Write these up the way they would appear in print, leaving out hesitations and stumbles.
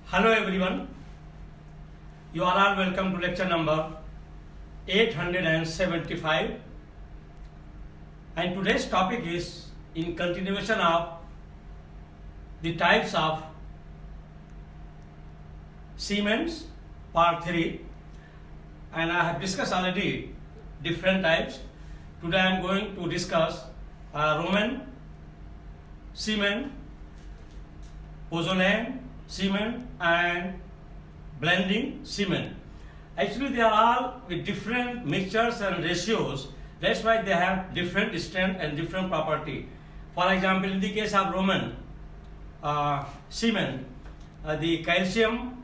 Hello everyone, you are all welcome to lecture number 875, and today's topic is in continuation of the types of cements part 3, and I have discussed already different types. Today I am going to discuss Roman cement, pozzolan cement and blending cement. Actually they are all with different mixtures and ratios. That's why they have different strength and different property. For example, in the case of Roman cement, the calcium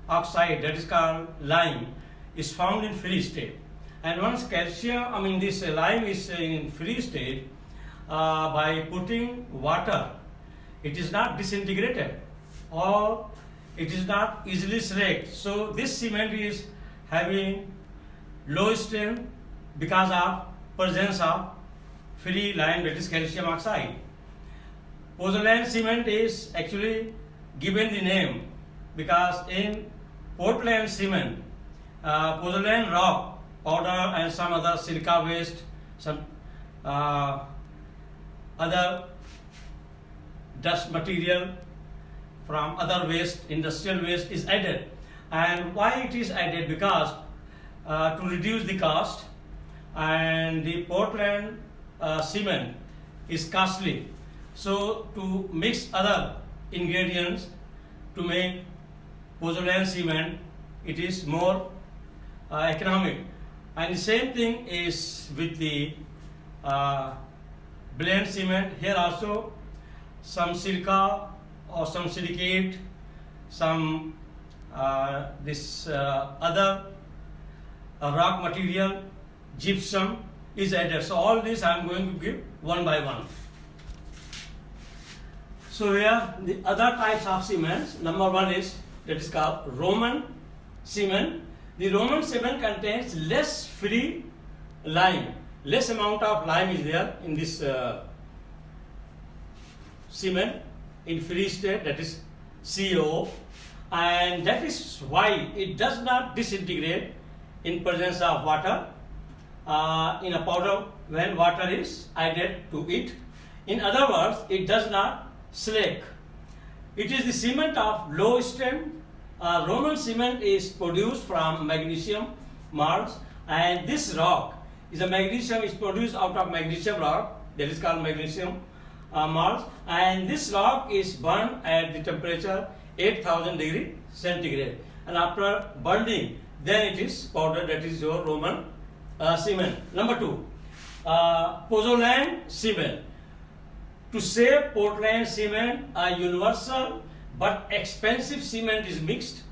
oxide, that is called lime, is found in free state. And once this lime is in free state, by putting water, it is not disintegrated or it is not easily slaked. So this cement is having low strength because of presence of free lime, that is calcium oxide. Pozzolan cement is actually given the name because in Portland cement, pozzolan rock powder and some other silica waste, some other dust material from other waste, industrial waste is added. And why it is added? Because to reduce the cost, and the Portland cement is costly. So to mix other ingredients to make pozzolan cement, it is more economic. And the same thing is with the blend cement. Here also some silica or some silicate, some other rock material, gypsum is added. So all this I am going to give one by one. So here the other types of cements. Number one is that is called Roman cement. The Roman cement contains less free lime. Less amount of lime is there in this cement in free state, that is CO, and that is why it does not disintegrate in presence of water in a powder when water is added to it. In other words, it does not slake. It is the cement of low strength. Roman cement is produced from magnesium marls, and this rock is produced out of magnesium rock, that is called magnesium marls, and this rock is burned at the temperature 8000 degree centigrade, and after burning then it is powdered. That is your Roman cement. Number two, pozzolan cement. To say Portland cement, a universal but expensive cement is mixed.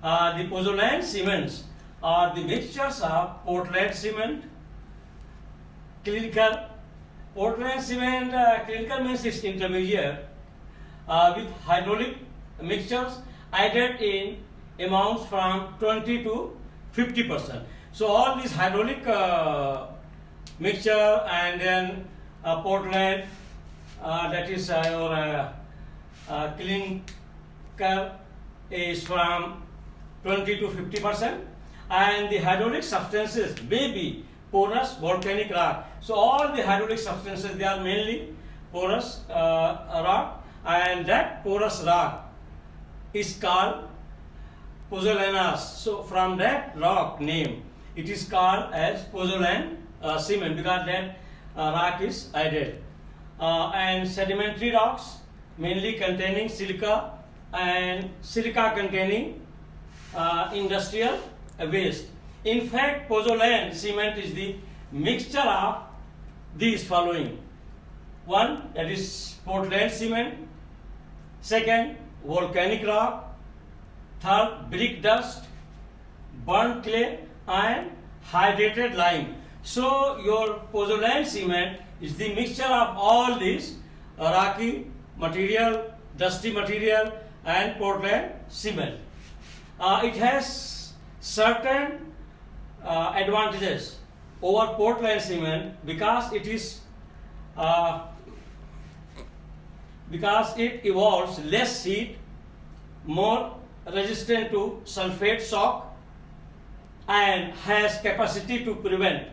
The pozzolan cements are the mixtures of Portland cement, clinker. Portland cement, clinker means its intermediate with hydraulic mixtures added in amounts from 20 to 50%. So all these hydraulic mixture and then Portland, that is your clinker is from 20 to 50%, and the hydraulic substances may be porous volcanic rock. So all the hydraulic substances, they are mainly porous rock, and that porous rock is called pozzolanas. So from that rock name, it is called as pozzolan cement because that rock is added. And sedimentary rocks mainly containing silica and silica containing industrial waste. In fact, pozzolan cement is the mixture of these following. One, that is Portland cement. Second, volcanic rock. Third, brick dust, burnt clay, and hydrated lime. So your pozzolan cement is the mixture of all these rocky material, dusty material, and Portland cement. It has certain advantages over Portland cement because it is because it evolves less heat more resistant to sulfate shock and has capacity to prevent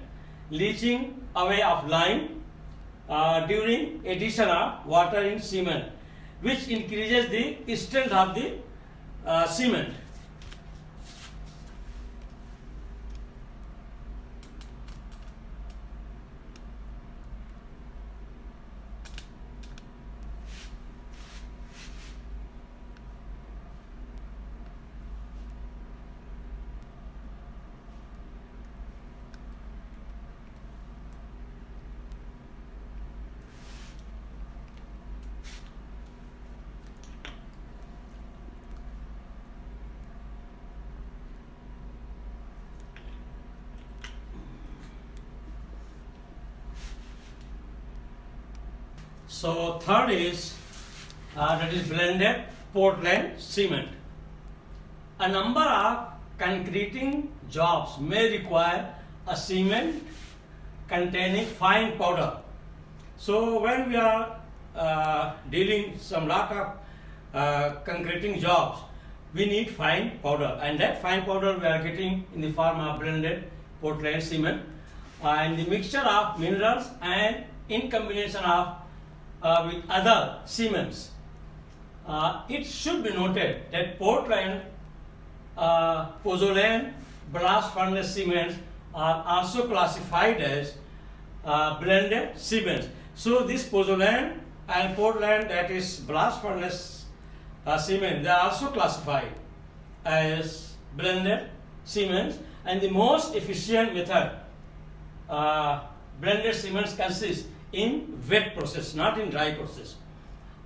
leaching away of lime during addition of water in cement, which increases the strength of the cement. So third is that is blended Portland cement. A number of concreting jobs may require a cement containing fine powder. So when we are dealing some lot of concreting jobs, we need fine powder, and that fine powder we are getting in the form of blended Portland cement, and the mixture of minerals and in combination of with other cements. It should be noted that Portland, pozzolan, blast furnace cements are also classified as blended cements. So this pozzolan and Portland, that is blast furnace cement, they are also classified as blended cements, and the most efficient method blended cements consists in wet process, not in dry process,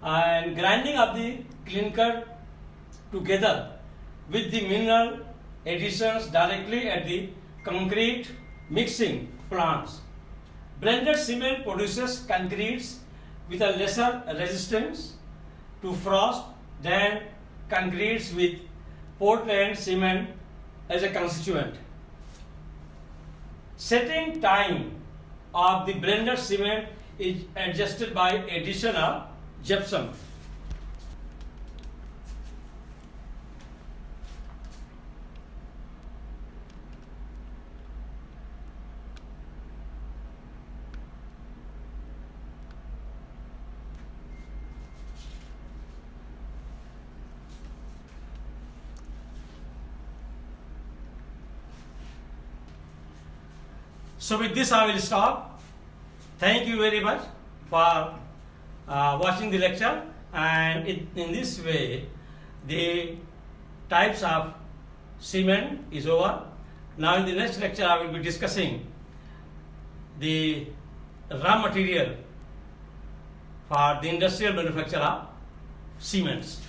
and grinding of the clinker together with the mineral additions directly at the concrete mixing plants. Blended cement produces concretes with a lesser resistance to frost than concretes with Portland cement as a constituent. Setting time of the blended cement is adjusted by addition of gypsum. So with this I will stop. Thank you very much for watching the lecture, and in this way the types of cement is over. Now in the next lecture I will be discussing the raw material for the industrial manufacture of cements.